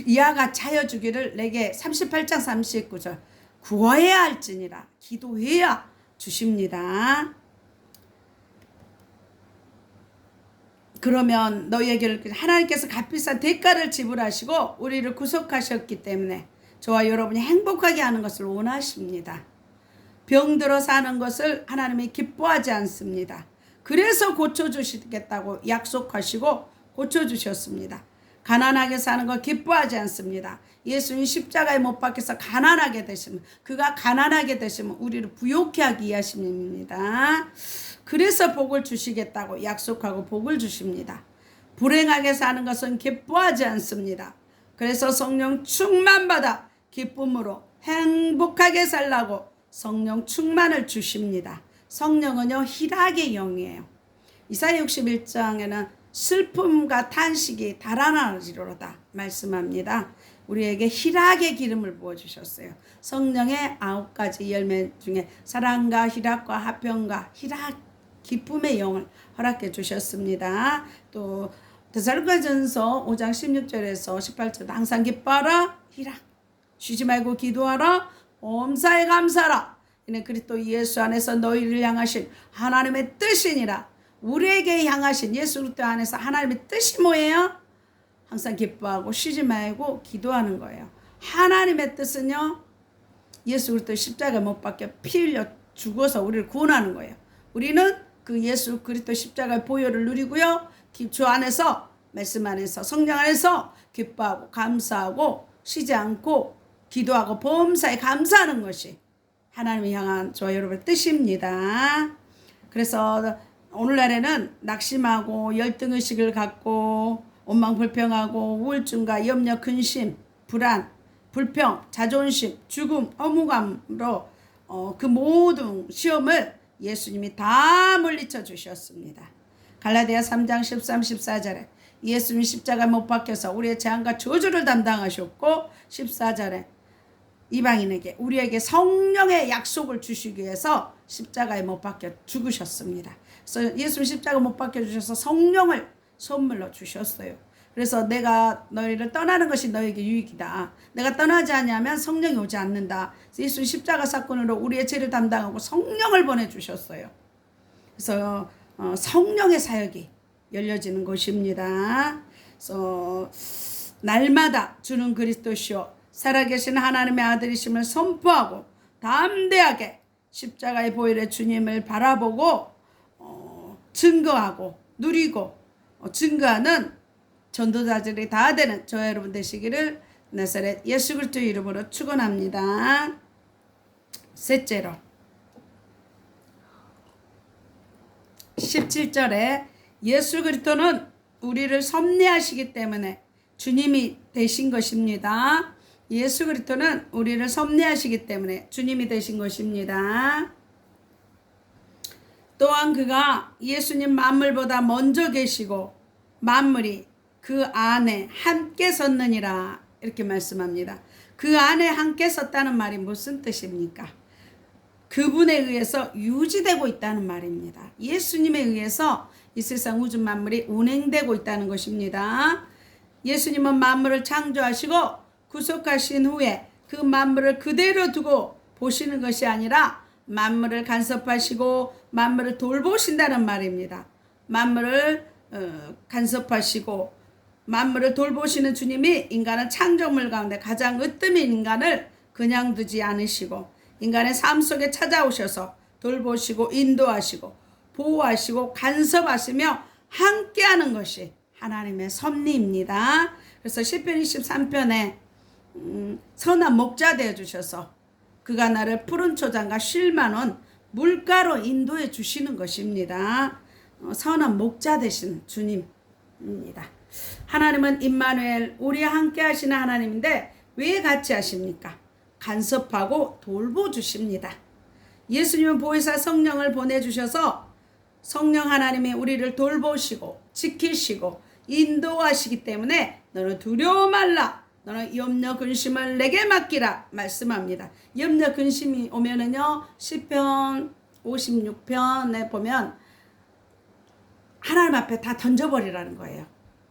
이와 같이 하여 주기를 내게 38장 39절 구해야 할지니라 기도해야 주십니다. 그러면 너희에게 하나님께서 값비싼 대가를 지불하시고 우리를 구속하셨기 때문에 저와 여러분이 행복하게 하는 것을 원하십니다. 병들어 사는 것을 하나님이 기뻐하지 않습니다. 그래서 고쳐주시겠다고 약속하시고 고쳐주셨습니다. 가난하게 사는 거 기뻐하지 않습니다. 예수님 십자가에 못 박혀서 가난하게 되시면 그가 가난하게 되시면 우리를 부욕해 하기 위하심입니다. 그래서 복을 주시겠다고 약속하고 복을 주십니다. 불행하게 사는 것은 기뻐하지 않습니다. 그래서 성령 충만받아 기쁨으로 행복하게 살라고 성령 충만을 주십니다. 성령은요 희락의 영이에요. 이사야 61장에는 슬픔과 탄식이 달아나리로다 말씀합니다. 우리에게 희락의 기름을 부어주셨어요. 성령의 9가지 열매 중에 사랑과 희락과 화평과 희락 기쁨의 영을 허락해 주셨습니다. 또 데살로니가전서 5장 16절에서 18절 항상 기뻐하라 희락 쉬지 말고 기도하라 범사에 감사하라 이는 그리스도 예수 안에서 너희를 향하신 하나님의 뜻이니라. 우리에게 향하신 예수 그리스도 안에서 하나님의 뜻이 뭐예요? 항상 기뻐하고 쉬지 말고 기도하는 거예요. 하나님의 뜻은요 예수 그리스도 십자가에 못 박혀 피 흘려 죽어서 우리를 구원하는 거예요. 우리는 그 예수 그리스도 십자가의 보혈을 누리고요. 주 안에서 말씀 안에서 성령 안에서 기뻐하고 감사하고 쉬지 않고 기도하고 범사에 감사하는 것이 하나님을 향한 저와 여러분의 뜻입니다. 그래서 오늘날에는 낙심하고 열등의식을 갖고 원망불평하고 우울증과 염려, 근심, 불안, 불평, 자존심, 죽음, 허무감으로 그 모든 시험을 예수님이 다 물리쳐 주셨습니다. 갈라디아 3장 13, 14절에 예수님 십자가 못 박혀서 우리의 재앙과 저주를 담당하셨고 14절에 이방인에게 우리에게 성령의 약속을 주시기 위해서 십자가에 못 박혀 죽으셨습니다. 그래서 예수님 십자가 못 박혀 주셔서 성령을 선물로 주셨어요. 그래서 내가 너희를 떠나는 것이 너에게 유익이다. 내가 떠나지 않으면 성령이 오지 않는다. 예수 십자가 사건으로 우리의 죄를 담당하고 성령을 보내주셨어요. 그래서 성령의 사역이 열려지는 것입니다. 그래서 날마다 주는 그리스도시요 살아계신 하나님의 아들이심을 선포하고 담대하게 십자가의 보혈의 주님을 바라보고 증거하고 누리고 증거하는 전도자들이 다 되는 저와 여러분 되시기를 나사렛 예수 그리스도 이름으로 축원합니다. 셋째로 17절에 예수 그리스도는 우리를 섭리하시기 때문에 주님이 되신 것입니다. 예수 그리스도는 우리를 섭리하시기 때문에 주님이 되신 것입니다. 또한 그가 예수님 만물보다 먼저 계시고 만물이 그 안에 함께 섰느니라 이렇게 말씀합니다. 그 안에 함께 섰다는 말이 무슨 뜻입니까? 그분에 의해서 유지되고 있다는 말입니다. 예수님에 의해서 이 세상 우주 만물이 운행되고 있다는 것입니다. 예수님은 만물을 창조하시고 구속하신 후에 그 만물을 그대로 두고 보시는 것이 아니라 만물을 간섭하시고 만물을 돌보신다는 말입니다. 만물을 간섭하시고 만물을 돌보시는 주님이 인간은 창조물 가운데 가장 으뜸인 인간을 그냥 두지 않으시고 인간의 삶 속에 찾아오셔서 돌보시고 인도하시고 보호하시고 간섭하시며 함께하는 것이 하나님의 섭리입니다. 그래서 시편 23편에 선한 목자 되어 주셔서 그가 나를 푸른 초장과 쉴 만한 물가로 인도해 주시는 것입니다. 선한 목자 되신 주님입니다. 하나님은 임마누엘, 우리와 함께 하시는 하나님인데 왜 같이 하십니까? 간섭하고 돌보주십니다. 예수님은 보혜사 성령을 보내주셔서 성령 하나님이 우리를 돌보시고 지키시고 인도하시기 때문에 너는 두려워 말라, 너는 염려 근심을 내게 맡기라 말씀합니다. 염려 근심이 오면은요, 시편 56편에 보면 하나님 앞에 다 던져버리라는 거예요.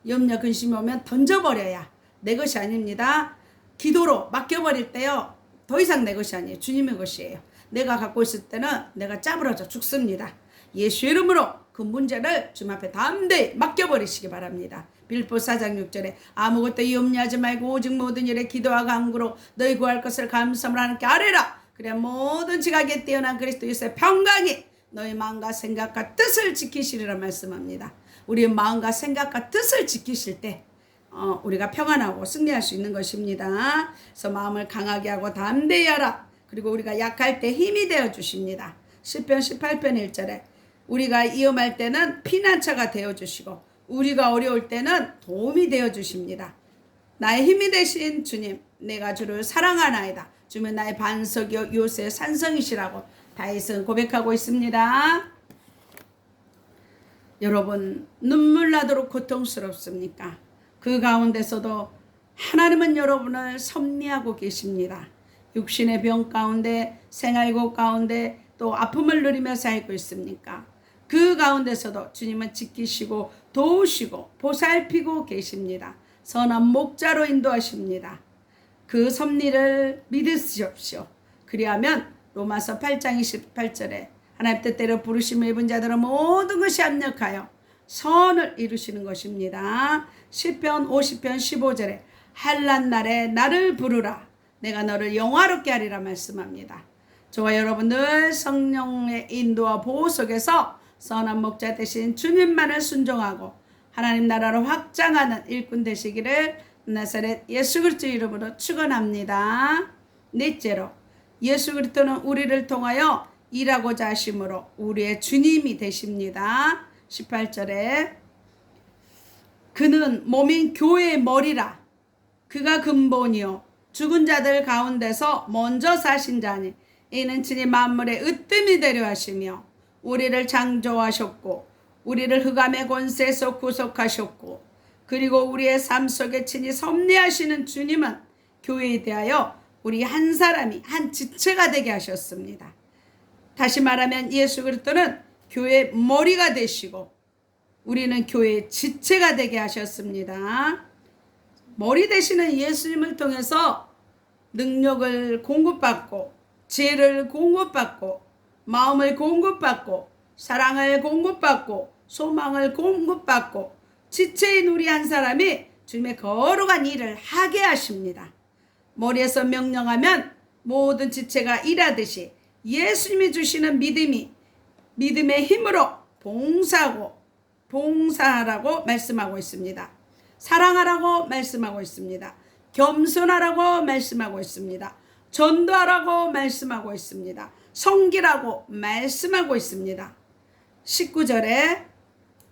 염려 근심이 오면 던져버려야 내 것이 아닙니다. 기도로 맡겨버릴 때요, 더 이상 내 것이 아니에요. 주님의 것이에요. 내가 갖고 있을 때는 내가 짜부러져 죽습니다. 예수 이름으로 그 문제를 주님 앞에 담대히 맡겨버리시기 바랍니다. 빌립보 4장 6절에 아무것도 염려하지 말고 오직 모든 일에 기도와 간구로 너희 구할 것을 감사함으로 하나님께 아뢰라. 그래 모든 지각에 뛰어난 그리스도 예수의 평강이 너희 마음과 생각과 뜻을 지키시리라 말씀합니다. 우리의 마음과 생각과 뜻을 지키실 때 우리가 평안하고 승리할 수 있는 것입니다. 그래서 마음을 강하게 하고 담대히 하라. 그리고 우리가 약할 때 힘이 되어 주십니다. 시편 18편 1절에 우리가 위험할 때는 피난처가 되어 주시고 우리가 어려울 때는 도움이 되어 주십니다. 나의 힘이 되신 주님, 내가 주를 사랑하나이다. 주는 나의 반석이요 요새 산성이시라고 다윗은 고백하고 있습니다. 여러분, 눈물 나도록 고통스럽습니까? 그 가운데서도 하나님은 여러분을 섭리하고 계십니다. 육신의 병 가운데, 생활고 가운데 또 아픔을 누리며 살고 있습니까? 그 가운데서도 주님은 지키시고 도우시고 보살피고 계십니다. 선한 목자로 인도하십니다. 그 섭리를 믿으시옵시오. 그리하면 로마서 8장 28절에 하나님 뜻대로 부르심을 입은 자들은 모든 것이 합력하여 선을 이루시는 것입니다. 시편 50편 15절에 한란 날에 나를 부르라. 내가 너를 영화롭게 하리라 말씀합니다. 저와 여러분들 성령의 인도와 보호 속에서 선한 목자 되신 주님만을 순종하고 하나님 나라를 확장하는 일꾼 되시기를 나사렛 예수 그리스도 이름으로 축원합니다. 넷째로, 예수 그리스도는 우리를 통하여 일하고자 하심으로 우리의 주님이 되십니다. 18절에 그는 몸인 교회의 머리라. 그가 근본이요 죽은 자들 가운데서 먼저 사신 자니 이는 친히 만물의 으뜸이 되려 하시며 우리를 창조하셨고 우리를 흑암의 권세에서 구속하셨고 그리고 우리의 삶 속에 친히 섭리하시는 주님은 교회에 대하여 우리 한 사람이 한 지체가 되게 하셨습니다. 다시 말하면 예수 그리스도는 교회의 머리가 되시고 우리는 교회의 지체가 되게 하셨습니다. 머리 되시는 예수님을 통해서 능력을 공급받고 지혜를 공급받고 마음을 공급받고 사랑을 공급받고 소망을 공급받고 지체인 우리 한 사람이 주님의 거룩한 일을 하게 하십니다. 머리에서 명령하면 모든 지체가 일하듯이 예수님이 주시는 믿음의 힘으로 봉사하라고 말씀하고 있습니다. 사랑하라고 말씀하고 있습니다. 겸손하라고 말씀하고 있습니다. 전도하라고 말씀하고 있습니다. 섬기라고 말씀하고 있습니다. 19절에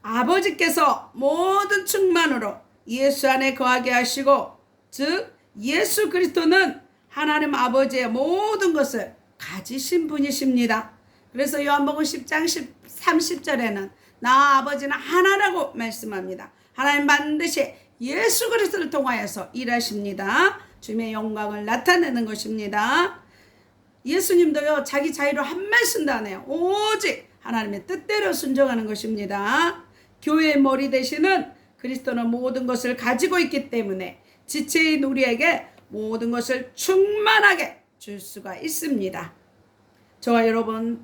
아버지께서 모든 충만으로 예수 안에 거하게 하시고 즉 예수 그리스도는 하나님 아버지의 모든 것을 가지신 분이십니다. 그래서 요한복음 10장 30절에는 나 아버지는 하나라고 말씀합니다. 하나님 반드시 예수 그리스도를 통하여서 일하십니다. 주님의 영광을 나타내는 것입니다. 예수님도요, 자기 자유로 한 말씀도 안 해요. 오직 하나님의 뜻대로 순종하는 것입니다. 교회의 머리 되시는 그리스도는 모든 것을 가지고 있기 때문에 지체인 우리에게 모든 것을 충만하게 줄 수가 있습니다. 저와 여러분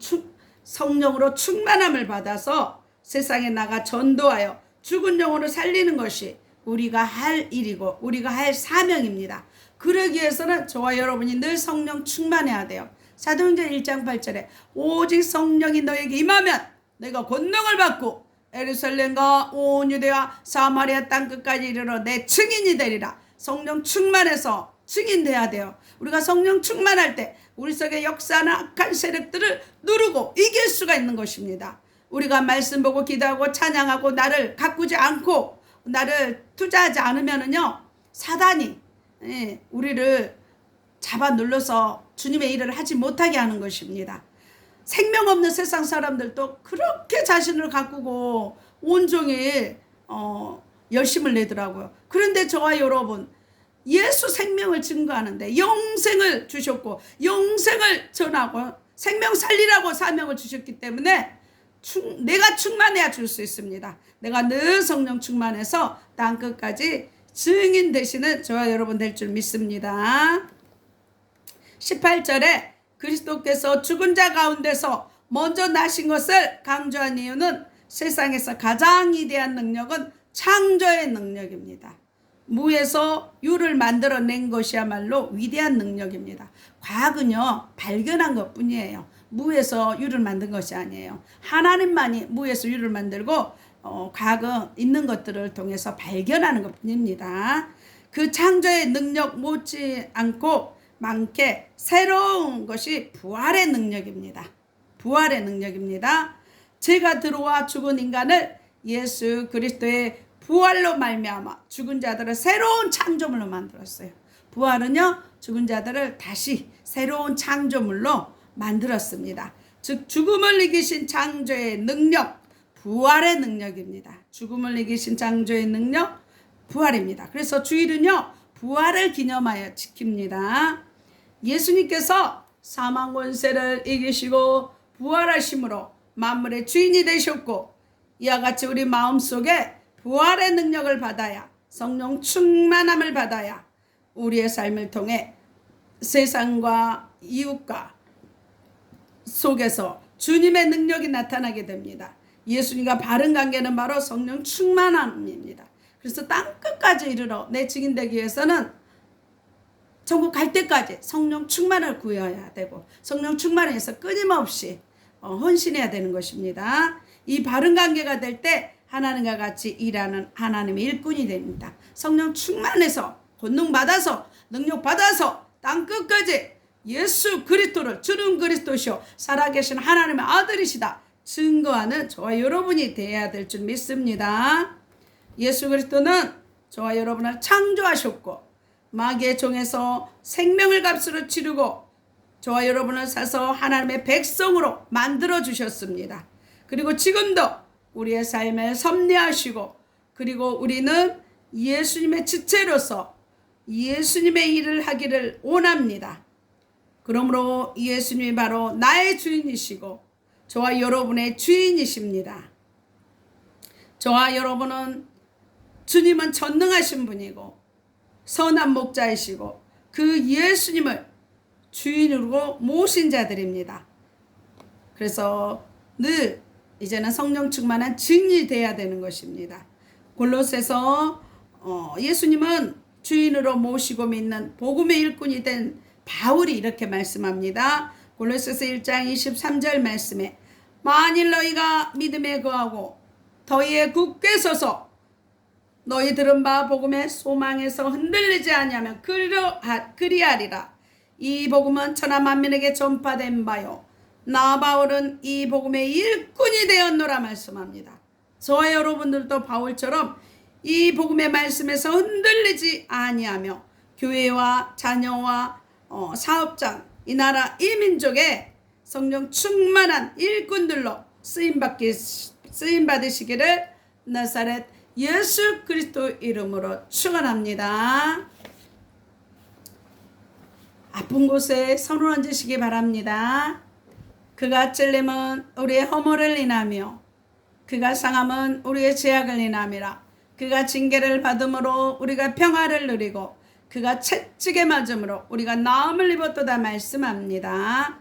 성령으로 충만함을 받아서 세상에 나가 전도하여 죽은 영혼을 살리는 것이 우리가 할 일이고 우리가 할 사명입니다. 그러기 위해서는 저와 여러분이 늘 성령 충만해야 돼요. 사도행전 1장 8절에 오직 성령이 너에게 임하면 내가 권능을 받고 예루살렘과 온 유대와 사마리아 땅끝까지 이르러 내 증인이 되리라. 성령 충만해서 증인돼야 돼요. 우리가 성령 충만할 때 우리 속에 역사하는 악한 세력들을 누르고 이길 수가 있는 것입니다. 우리가 말씀 보고 기도하고 찬양하고 나를 가꾸지 않고 나를 투자하지 않으면은요, 사단이 우리를 잡아 눌러서 주님의 일을 하지 못하게 하는 것입니다. 생명 없는 세상 사람들도 그렇게 자신을 가꾸고 온종일 열심을 내더라고요. 그런데 저와 여러분, 예수 생명을 증거하는데 영생을 주셨고 영생을 전하고 생명 살리라고 사명을 주셨기 때문에 내가 충만해야 줄 수 있습니다. 내가 늘 성령 충만해서 땅끝까지 증인 되시는 저와 여러분 될 줄 믿습니다. 18절에 그리스도께서 죽은 자 가운데서 먼저 나신 것을 강조한 이유는 세상에서 가장 위대한 능력은 창조의 능력입니다. 무에서 유를 만들어낸 것이야말로 위대한 능력입니다. 과학은요, 발견한 것뿐이에요. 무에서 유를 만든 것이 아니에요. 하나님만이 무에서 유를 만들고 과학은 있는 것들을 통해서 발견하는 것뿐입니다. 그 창조의 능력 못지 않고 많게 새로운 것이 부활의 능력입니다. 부활의 능력입니다. 죄가 들어와 죽은 인간을 예수 그리스도의 부활로 말미암아 죽은 자들을 새로운 창조물로 만들었어요. 부활은요, 죽은 자들을 다시 새로운 창조물로 만들었습니다. 즉 죽음을 이기신 창조의 능력, 부활의 능력입니다. 죽음을 이기신 창조의 능력, 부활입니다. 그래서 주일은요, 부활을 기념하여 지킵니다. 예수님께서 사망 권세를 이기시고 부활하심으로 만물의 주인이 되셨고, 이와 같이 우리 마음속에 부활의 능력을 받아야, 성령 충만함을 받아야 우리의 삶을 통해 세상과 이웃과 속에서 주님의 능력이 나타나게 됩니다. 예수님과 바른 관계는 바로 성령 충만함입니다. 그래서 땅끝까지 이르러 내 증인 되기 위해서는 천국 갈 때까지 성령 충만을 구해야 되고 성령 충만해서 끊임없이 헌신해야 되는 것입니다. 이 바른 관계가 될 때 하나님과 같이 일하는 하나님의 일꾼이 됩니다. 성령 충만해서 권능 받아서 능력 받아서 땅끝까지 예수 그리스도를 주는 그리스도시오 살아계신 하나님의 아들이시다 증거하는 저와 여러분이 되어야 될 줄 믿습니다. 예수 그리스도는 저와 여러분을 창조하셨고 마귀의 종에서 생명을 값으로 치르고 저와 여러분을 사서 하나님의 백성으로 만들어 주셨습니다. 그리고 지금도 우리의 삶을 섭리하시고 그리고 우리는 예수님의 지체로서 예수님의 일을 하기를 원합니다. 그러므로 예수님이 바로 나의 주인이시고 저와 여러분의 주인이십니다. 저와 여러분은 주님은 전능하신 분이고 선한 목자이시고 그 예수님을 주인으로 모신 자들입니다. 그래서 늘 이제는 성령 충만한 증인이 되어야 되는 것입니다. 골로새서 예수님은 주인으로 모시고 믿는 복음의 일꾼이 된 바울이 이렇게 말씀합니다. 골로새서 1장 23절 말씀에 만일 너희가 믿음에 거하고 더위에 굳게 서서 너희 들은 바 복음의 소망에서 흔들리지 아니하면 그리하리라. 이 복음은 천하 만민에게 전파된 바요 나 바울은 이 복음의 일꾼이 되었노라 말씀합니다. 저와 여러분들도 바울처럼 이 복음의 말씀에서 흔들리지 아니하며 교회와 자녀와 사업장 이 나라 이 민족의 성령 충만한 일꾼들로 쓰임받으시기를 나사렛 예수 그리스도 이름으로 축원합니다. 아픈 곳에 손을 얹으시기 바랍니다. 그가 찔림은 우리의 허물을 인하며 그가 상함은 우리의 죄악을 인함이라. 그가 징계를 받음으로 우리가 평화를 누리고 그가 채찍에 맞음으로 우리가 나음을 입었도다 말씀합니다.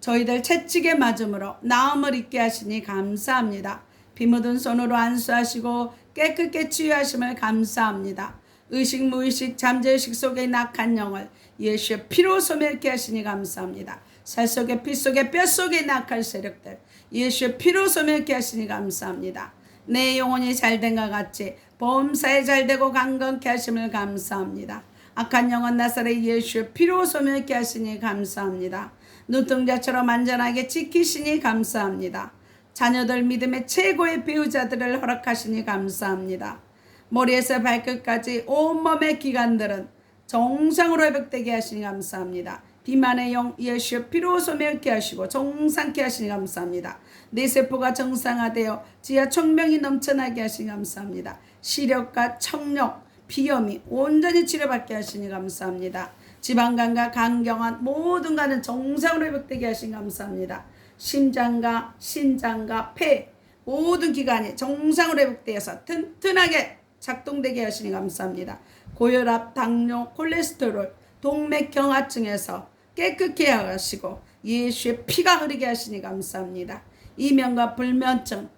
저희들 채찍에 맞음으로 나음을 입게 하시니 감사합니다. 피 묻은 손으로 안수하시고 깨끗게 치유하심을 감사합니다. 의식 무의식 잠재의식 속의 낙한 영을 예수의 피로 소멸케 하시니 감사합니다. 살 속에 피 속에 뼈 속에 낙할 세력들 예수의 피로 소멸케 하시니 감사합니다. 내 영혼이 잘된 것 같이 범사에 잘되고 강건케 하심을 감사합니다. 악한 영혼 나사렛 예수의 피로 소멸케 하시니 감사합니다. 눈동자처럼 안전하게 지키시니 감사합니다. 자녀들 믿음의 최고의 배우자들을 허락하시니 감사합니다. 머리에서 발끝까지 온몸의 기관들은 정상으로 회복되게 하시니 감사합니다. 비만의 영 예수의 피로 소멸케 하시고 정상케 하시니 감사합니다. 내 세포가 정상화되어 지하 총명이 넘쳐나게 하시니 감사합니다. 시력과 청력, 비염이 온전히 치료받게 하시니 감사합니다. 지방간과 간경한 모든 간은 정상으로 회복되게 하시니 감사합니다. 심장과 신장과 폐 모든 기관이 정상으로 회복되어서 튼튼하게 작동되게 하시니 감사합니다. 고혈압, 당뇨, 콜레스테롤, 동맥경화증에서 깨끗게 하시고 예수의 피가 흐르게 하시니 감사합니다. 이면과 불면증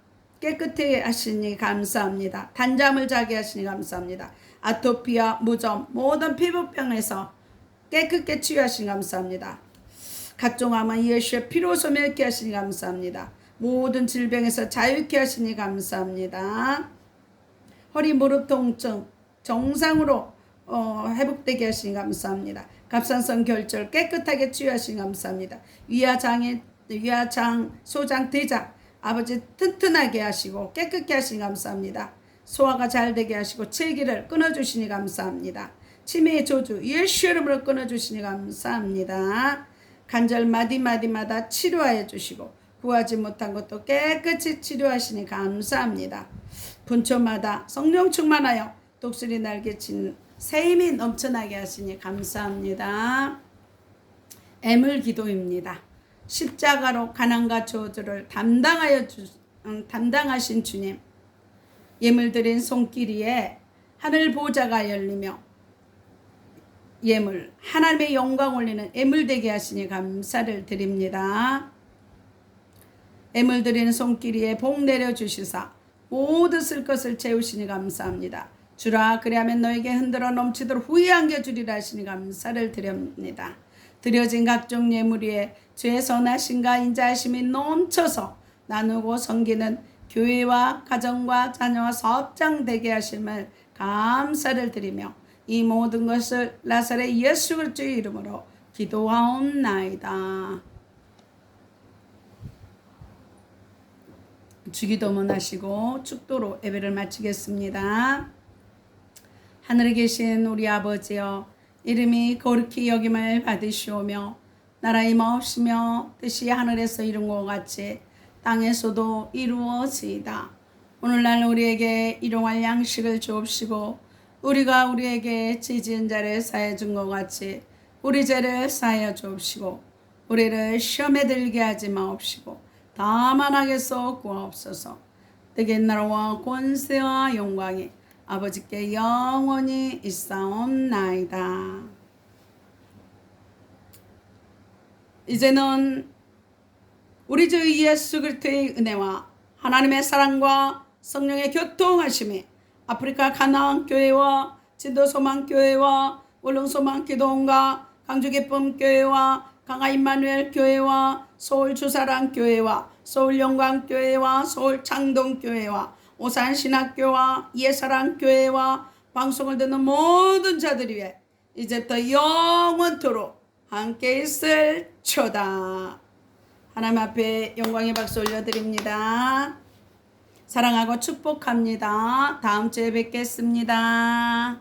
깨끗하게 하시니 감사합니다. 단잠을 자게 하시니 감사합니다. 아토피와 무좀 모든 피부병에서 깨끗게 치유하시니 감사합니다. 각종 암은 예수의 피로 소멸케 하시니 감사합니다. 모든 질병에서 자유케 하시니 감사합니다. 허리 무릎 통증 정상으로 회복되게 하시니 감사합니다. 갑상선 결절 깨끗하게 치유하시니 감사합니다. 위아장, 소장, 대장 아버지 튼튼하게 하시고 깨끗게 하시니 감사합니다. 소화가 잘 되게 하시고 체기를 끊어주시니 감사합니다. 치매의 저주 예수 이름으로 끊어주시니 감사합니다. 관절 마디마디마다 치료하여 주시고 구하지 못한 것도 깨끗이 치료하시니 감사합니다. 분초마다 성령 충만하여 독수리 날개친 새 힘이 넘쳐나게 하시니 감사합니다. 애물 기도입니다. 십자가로 가난과 저주를 담당하신 주님, 예물드린 손길이에 하늘 보좌가 열리며 예물 하나님의 영광 올리는 예물 되게 하시니 감사를 드립니다. 예물 드리는 손길이에 복 내려 주시사 모두 쓸 것을 채우시니 감사합니다. 주라 그리하면 너에게 흔들어 넘치도록 후에 안겨주리라 하시니 감사를 드립니다. 드려진 각종 예물 위에 주의 선하심과 인자하심이 넘쳐서 나누고 섬기는 교회와 가정과 자녀와 사업장 되게 하심을 감사를 드리며 이 모든 것을 나사렛 예수 그리스도의 이름으로 기도하옵나이다. 주기도문 하시고 축도로 예배를 마치겠습니다. 하늘에 계신 우리 아버지여, 이름이 거룩히 여김을 받으시오며 나라의 마옵시며 뜻이 하늘에서 이룬 것 같이 땅에서도 이루어지이다. 오늘날 우리에게 일용할 양식을 주옵시고 우리가 우리에게 죄 지은 자를 사하여 준 것 같이 우리 죄를 사하여 주옵시고 우리를 시험에 들게 하지 마옵시고 다만 악에서 구하옵소서. 내게 나라와 권세와 영광이 아버지께 영원히 있사옵나이다. 이제는 우리 주 예수 그리스도의 은혜와 하나님의 사랑과 성령의 교통하심이 아프리카 가나안 교회와 진도 소망 교회와 울릉 소망 기도원과 강주 기쁨 교회와 강화 임마누엘 교회와 서울 주사랑 교회와 서울 영광 교회와 서울 창동 교회와 오산 신학교와 예사랑 교회와 방송을 듣는 모든 자들 위해 이제부터 영원토록 함께 있을 초다. 하나님 앞에 영광의 박수 올려드립니다. 사랑하고 축복합니다. 다음 주에 뵙겠습니다.